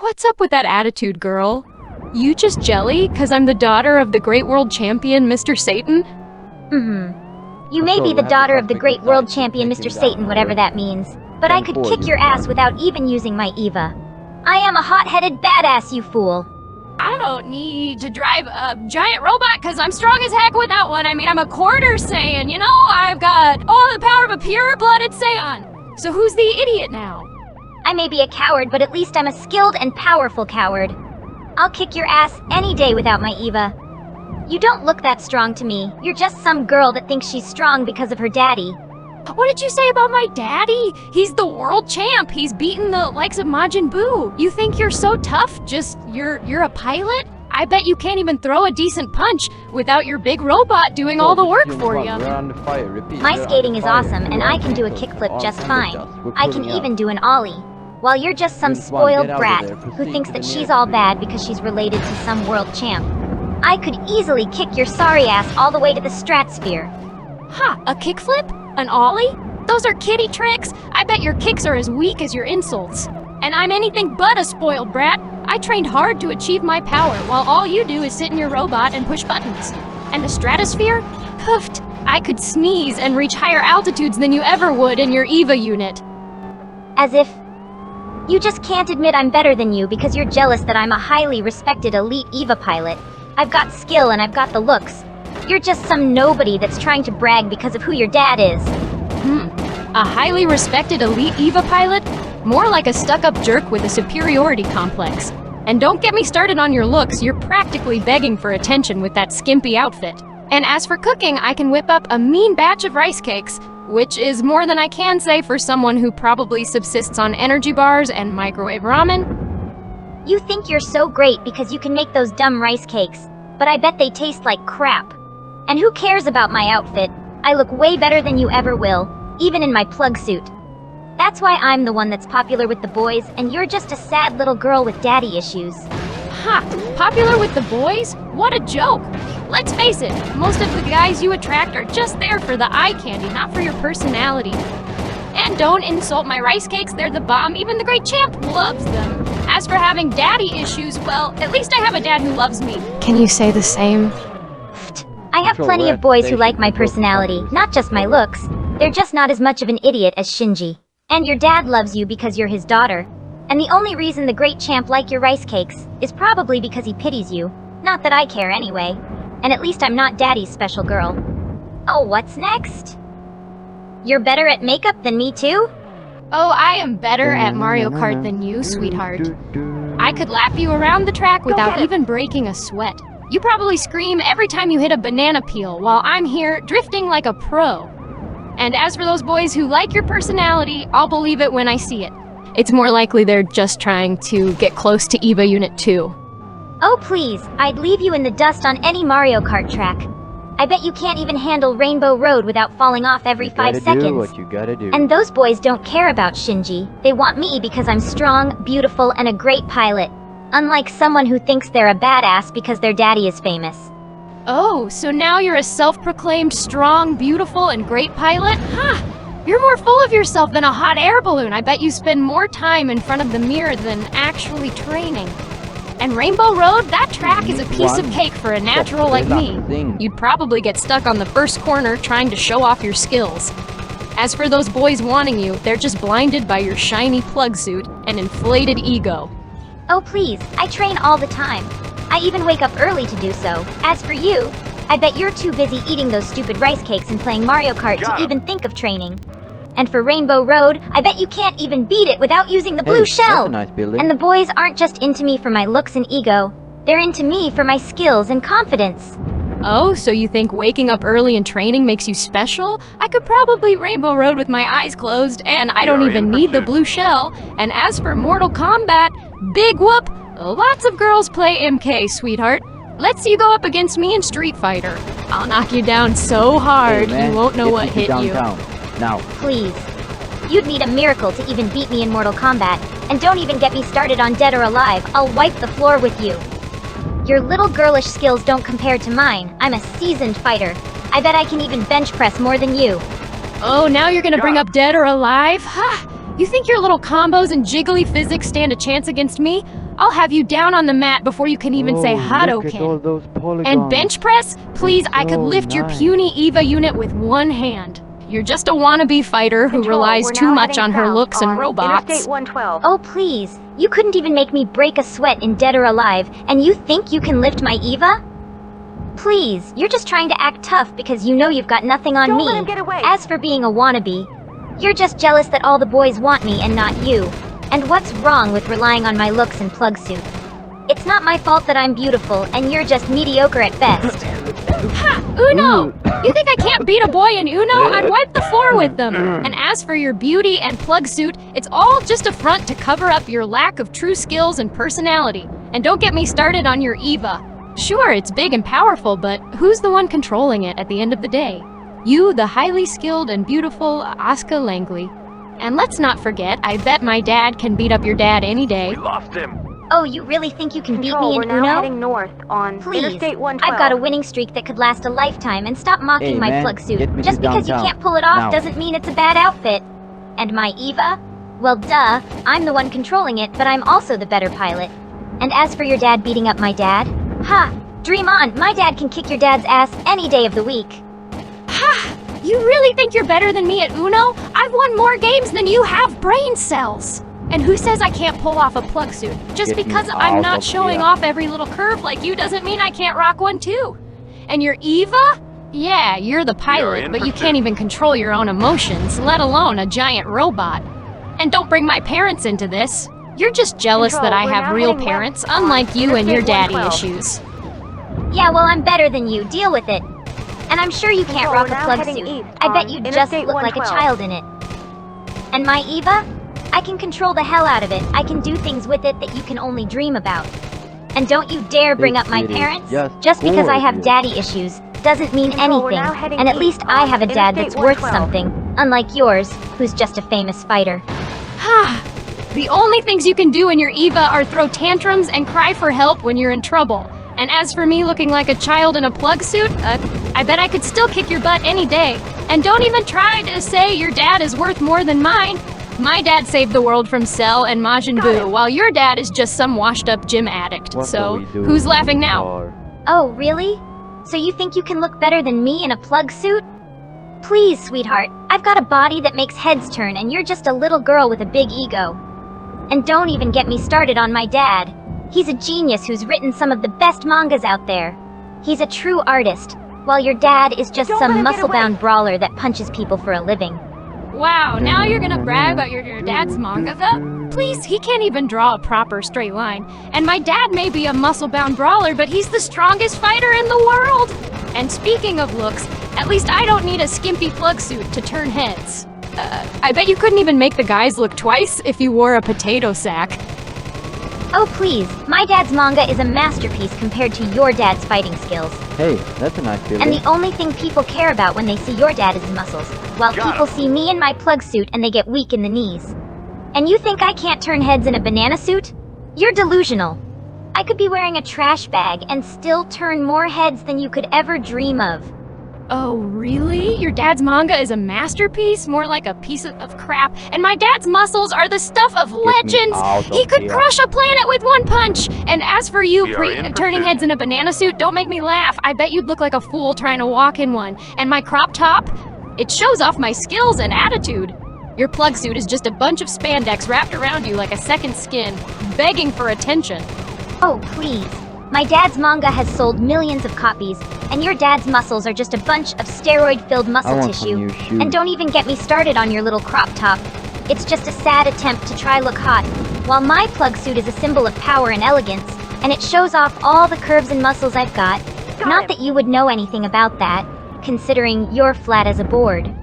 What's up with that attitude, girl? You just jelly 'cause I'm the daughter of the great world champion, Mr. Satan? You may be the daughter of the great world champion, Mr. Satan, whatever that means. But I could kick your ass without even using my Eva. I am a hot-headed badass, you fool. I don't need to drive a giant robot 'cause I'm strong as heck without one. I mean, I'm a quarter Saiyan, you know? I've got all the power of a pure-blooded Saiyan. So who's the idiot now? I may be a coward, but at least I'm a skilled and powerful coward. I'll kick your ass any day without my Eva. You don't look that strong to me. You're just some girl that thinks she's strong because of her daddy. What did you say about my daddy? He's the world champ. He's beaten the likes of Majin Buu. You think you're so tough? Just, you're a pilot? I bet you can't even throw a decent punch without your big robot doing all the work for you. My skating is awesome, and I can do a kickflip just fine. I can even do an ollie. While you're just some spoiled brat who thinks that she's all bad because she's related to some world champ. I could easily kick your sorry ass all the way to the stratosphere. Ha! A kickflip? An ollie? Those are kiddie tricks. I bet your kicks are as weak as your insults. And I'm anything but a spoiled brat. I trained hard to achieve my power, while all you do is sit in your robot and push buttons. And the stratosphere? Poofed! I could sneeze and reach higher altitudes than you ever would in your EVA unit. As if you just can't admit I'm better than you because you're jealous that I'm a highly respected elite EVA pilot. I've got skill and I've got the looks. You're just some nobody that's trying to brag because of who your dad is. A highly respected elite EVA pilot? More like a stuck-up jerk with a superiority complex. And don't get me started on your looks, you're practically begging for attention with that skimpy outfit. And as for cooking, I can whip up a mean batch of rice cakes, which is more than I can say for someone who probably subsists on energy bars and microwave ramen. You think you're so great because you can make those dumb rice cakes, but I bet they taste like crap. And who cares about my outfit? I look way better than you ever will, even in my plug suit. That's why I'm the one that's popular with the boys, and you're just a sad little girl with daddy issues. Ha! Popular with the boys? What a joke! Let's face it, most of the guys you attract are just there for the eye candy, not for your personality. And don't insult my rice cakes, they're the bomb, even the great champ loves them. As for having daddy issues, well, at least I have a dad who loves me. Can you say the same? I have plenty of boys who like my personality, not just my looks. They're just not as much of an idiot as Shinji. And your dad loves you because you're his daughter. And the only reason the great champ likes your rice cakes is probably because he pities you. Not that I care anyway. And at least I'm not daddy's special girl. Oh, what's next? You're better at makeup than me too? Oh, I am better at Mario Kart than you, sweetheart. I could lap you around the track without even breaking a sweat. You probably scream every time you hit a banana peel, while I'm here drifting like a pro. And as for those boys who like your personality, I'll believe it when I see it. It's more likely they're just trying to get close to EVA Unit 2. Oh please, I'd leave you in the dust on any Mario Kart track. I bet you can't even handle Rainbow Road without falling off every 5 seconds. Do what you gotta do. And those boys don't care about Shinji. They want me because I'm strong, beautiful, and a great pilot. Unlike someone who thinks they're a badass because their daddy is famous. Oh, so now you're a self-proclaimed strong, beautiful, and great pilot? Ha! You're more full of yourself than a hot air balloon. I bet you spend more time in front of the mirror than actually training. And Rainbow Road, that track is a piece of cake for a natural like me. You'd probably get stuck on the first corner trying to show off your skills. As for those boys wanting you, they're just blinded by your shiny plug suit and inflated ego. Oh please, I train all the time. I even wake up early to do so. As for you, I bet you're too busy eating those stupid rice cakes and playing Mario Kart to even think of training. And for Rainbow Road, I bet you can't even beat it without using the blue shell! That's a nice building. And the boys aren't just into me for my looks and ego. They're into me for my skills and confidence. Oh, so you think waking up early and training makes you special? I could probably Rainbow Road with my eyes closed, and I don't even need the blue shell. And as for Mortal Kombat, big whoop! Lots of girls play MK, sweetheart. Let's see you go up against me in Street Fighter. I'll knock you down so hard, Hey, man, you won't know what hit you. Now. Please. You'd need a miracle to even beat me in Mortal Kombat. And don't even get me started on Dead or Alive. I'll wipe the floor with you. Your little girlish skills don't compare to mine. I'm a seasoned fighter. I bet I can even bench press more than you. Oh, now you're gonna bring up Dead or Alive? Ha! You think your little combos and jiggly physics stand a chance against me? I'll have you down on the mat before you can even say Hadoken. And bench press? Please, I could lift your puny EVA unit with one hand. You're just a wannabe fighter who relies too much on her looks and robots. Interstate 112. Oh, please. You couldn't even make me break a sweat in Dead or Alive, and you think you can lift my EVA? Please, you're just trying to act tough because you know you've got nothing on Don't me. let him get away. As for being a wannabe, you're just jealous that all the boys want me and not you. And what's wrong with relying on my looks and plug suit? It's not my fault that I'm beautiful, and you're just mediocre at best. Ha! Uno! You think I can't beat a boy in Uno? I'd wipe the floor with them. And as for your beauty and plug suit, it's all just a front to cover up your lack of true skills and personality. And don't get me started on your EVA. Sure, it's big and powerful, but who's the one controlling it at the end of the day? You, the highly skilled and beautiful Asuka Langley. And let's not forget, I bet my dad can beat up your dad any day. We lost him. Oh, you really think you can beat Control, me we're in now Uno? heading north on Please, Interstate 112. I've got a winning streak that could last a lifetime, and stop mocking Hey, my man, plug suit. get me to Just because you downtown. can't pull it off Now. doesn't mean it's a bad outfit. And my EVA? Well, duh, I'm the one controlling it, but I'm also the better pilot. And as for your dad beating up my dad? Ha! Dream on, my dad can kick your dad's ass any day of the week. Ha! You really think you're better than me at Uno? I've won more games than you have brain cells! And who says I can't pull off a plug suit? Just Get me because I'm out not of showing here. off every little curve like you doesn't mean I can't rock one too. And your EVA? Yeah, you're the pilot, in but you for can't even control your own emotions, let alone a giant robot. And don't bring my parents into this. You're just jealous Control, that I we're have now real heading parents, west on unlike you and your Interstate daddy 112. issues. Yeah, well, I'm better than you. Deal with it. And I'm sure you can't Control, rock we're a now plug heading suit. east I bet on you just Interstate look like a 112. child in it. And my EVA? I can control the hell out of it. I can do things with it that you can only dream about. And don't you dare bring up my It is parents. just because I have gorgeous. daddy issues doesn't mean Control, we're anything. now heading And at east least I on have a dad Interstate that's worth 112. something. Unlike yours, who's just a famous fighter. Ha! The only things you can do in your EVA are throw tantrums and cry for help when you're in trouble. And as for me looking like a child in a plug suit, I bet I could still kick your butt any day. And don't even try to say your dad is worth more than mine. My dad saved the world from Cell and Majin Buu, while your dad is just some washed-up gym addict. What So, do we do who's laughing now? for- Oh, really? So you think you can look better than me in a plug suit? Please, sweetheart. I've got a body that makes heads turn, and you're just a little girl with a big ego. And don't even get me started on my dad. He's a genius who's written some of the best mangas out there. He's a true artist, while your dad is just Don't let some him get muscle-bound brawler that punches people for a living. Wow, now you're gonna brag about your dad's manga though? Please, he can't even draw a proper straight line. And my dad may be a muscle-bound brawler, but he's the strongest fighter in the world! And speaking of looks, at least I don't need a skimpy plug suit to turn heads. I bet you couldn't even make the guys look twice if you wore a potato sack. Oh please, my dad's manga is a masterpiece compared to your dad's fighting skills. Hey, that's a nice feeling. And the only thing people care about when they see your dad is his muscles, while Got people him. see me in my plug suit and they get weak in the knees. And you think I can't turn heads in a banana suit? You're delusional. I could be wearing a trash bag and still turn more heads than you could ever dream of. Oh, really? Your dad's manga is a masterpiece? More like a piece of crap. And my dad's muscles are the stuff of me legends! out He of could here. crush a planet with one punch! And as for you We are in turning pursuit. heads in a banana suit, don't make me laugh. I bet you'd look like a fool trying to walk in one. And my crop top? It shows off my skills and attitude. Your plug suit is just a bunch of spandex wrapped around you like a second skin, begging for attention. Oh, please. My dad's manga has sold millions of copies, and your dad's muscles are just a bunch of steroid-filled I muscle want some tissue. new shoes. And don't even get me started on your little crop top. It's just a sad attempt to try look hot, while my plug suit is a symbol of power and elegance, and it shows off all the curves and muscles I've got. Not that you would know anything about that, considering you're flat as a board.